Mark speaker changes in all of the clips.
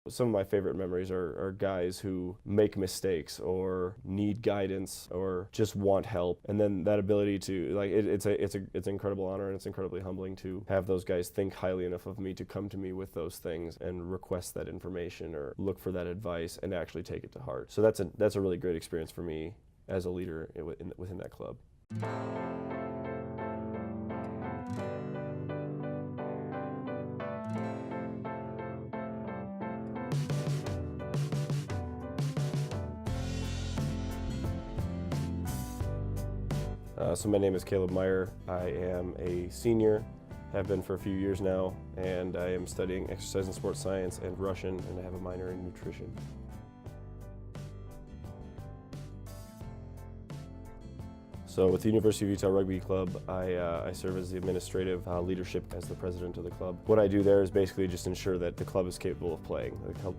Speaker 1: Some of my favorite memories are guys who make mistakes or need guidance or just want help, and then that ability to it's an incredible honor, and it's incredibly humbling to have those guys think highly enough of me to come to me with those things and request that information or look for that advice and actually take it to heart. So that's a really great experience for me as a leader within that club. So my name is Caleb Meyer. I am a senior, have been for a few years now, and I am studying exercise and sports science and Russian, and I have a minor in nutrition. So with the University of Utah Rugby Club, I serve as the administrative leadership as the president of the club. What I do there is basically just ensure that the club is capable of playing.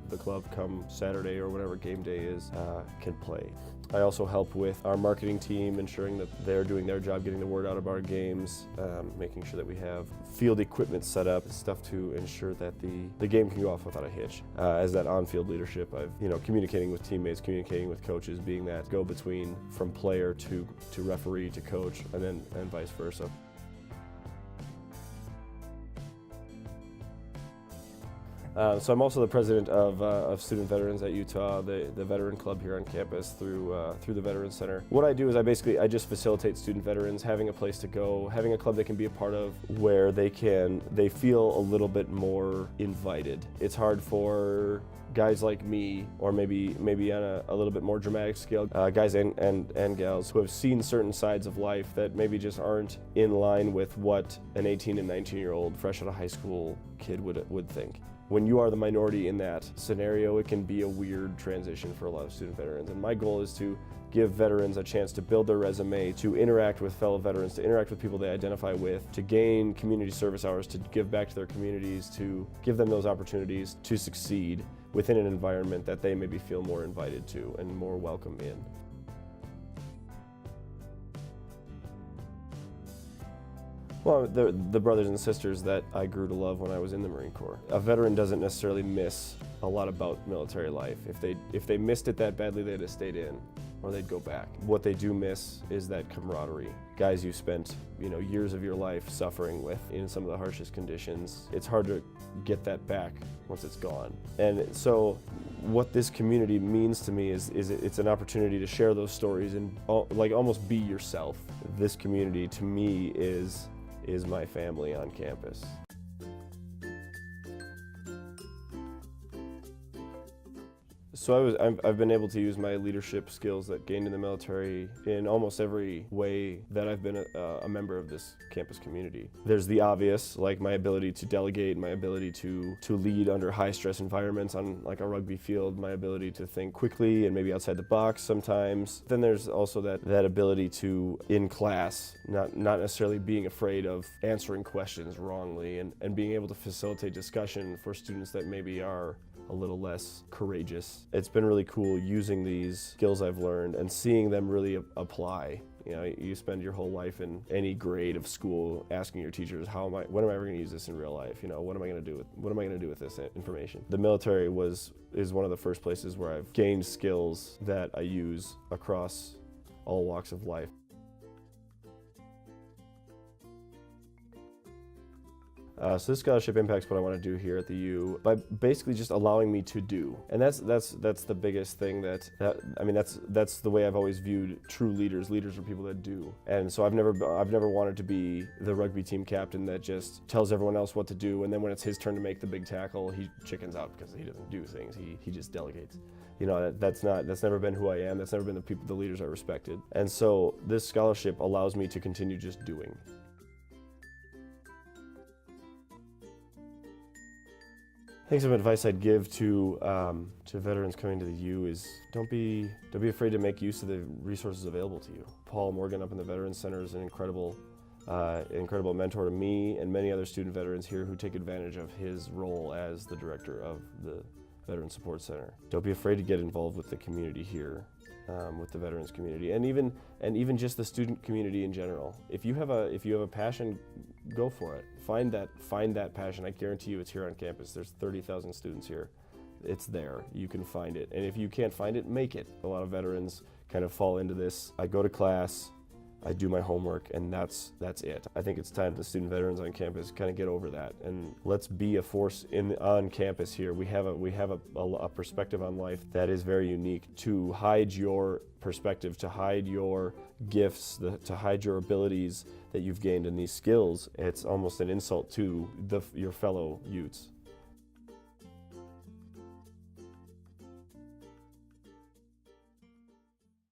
Speaker 1: The club come Saturday or whatever game day is, can play. I also help with our marketing team, ensuring that they're doing their job, getting the word out of our games, making sure that we have field equipment set up, stuff to ensure that the game can go off without a hitch. As that on-field leadership, communicating with teammates, communicating with coaches, being that go-between from player to referee to coach, and vice versa. So I'm also the president of Student Veterans at Utah, the veteran club here on campus through the Veterans Center. What I do is I just facilitate student veterans having a place to go, having a club they can be a part of where they feel a little bit more invited. It's hard for guys like me, or maybe on a little bit more dramatic scale, guys and gals who have seen certain sides of life that maybe just aren't in line with what an 18 and 19-year-old fresh out of high school kid would think. When you are the minority in that scenario, it can be a weird transition for a lot of student veterans. And my goal is to give veterans a chance to build their resume, to interact with fellow veterans, to interact with people they identify with, to gain community service hours, to give back to their communities, to give them those opportunities to succeed within an environment that they maybe feel more invited to and more welcome in. Well, the brothers and sisters that I grew to love when I was in the Marine Corps. A veteran doesn't necessarily miss a lot about military life. If they missed it that badly, they'd have stayed in, or they'd go back. What they do miss is that camaraderie. Guys you spent years of your life suffering with in some of the harshest conditions. It's hard to get that back once it's gone. And so what this community means to me is it's an opportunity to share those stories and almost be yourself. This community to me is my family on campus. So I've been able to use my leadership skills that gained in the military in almost every way that I've been a member of this campus community. There's the obvious, like my ability to delegate, my ability to lead under high stress environments on like a rugby field, my ability to think quickly and maybe outside the box sometimes. Then there's also that ability to, in class, not necessarily being afraid of answering questions wrongly and being able to facilitate discussion for students that maybe are a little less courageous. It's been really cool using these skills I've learned and seeing them really apply. You spend your whole life in any grade of school asking your teachers, when am I ever going to use this in real life? What am I going to do with this information? The military is one of the first places where I've gained skills that I use across all walks of life. So this scholarship impacts what I want to do here at the U by basically just allowing me to do, and that's the biggest thing. That's the way I've always viewed true leaders. Leaders are people that do, and so I've never wanted to be the rugby team captain that just tells everyone else what to do, and then when it's his turn to make the big tackle, he chickens out because he doesn't do things. He just delegates. That's never been who I am. That's never been the leaders I respected, and so this scholarship allows me to continue just doing. I think some advice I'd give to veterans coming to the U is don't be afraid to make use of the resources available to you. Paul Morgan up in the Veterans Center is an incredible mentor to me and many other student veterans here who take advantage of his role as the director of the Veteran Support Center. Don't be afraid to get involved with the community here, with the veterans community, and even just the student community in general. If you have a passion, go for it. Find that passion. I guarantee you it's here on campus. There's 30,000 students here. It's there. You can find it. And if you can't find it, make it. A lot of veterans kind of fall into this. I go to class, I do my homework, and that's it. I think it's time the student veterans on campus kind of get over that, and let's be a force on campus here. We have a perspective on life that is very unique. To hide your perspective, to hide your gifts, to hide your abilities that you've gained in these skills, it's almost an insult to your fellow youths.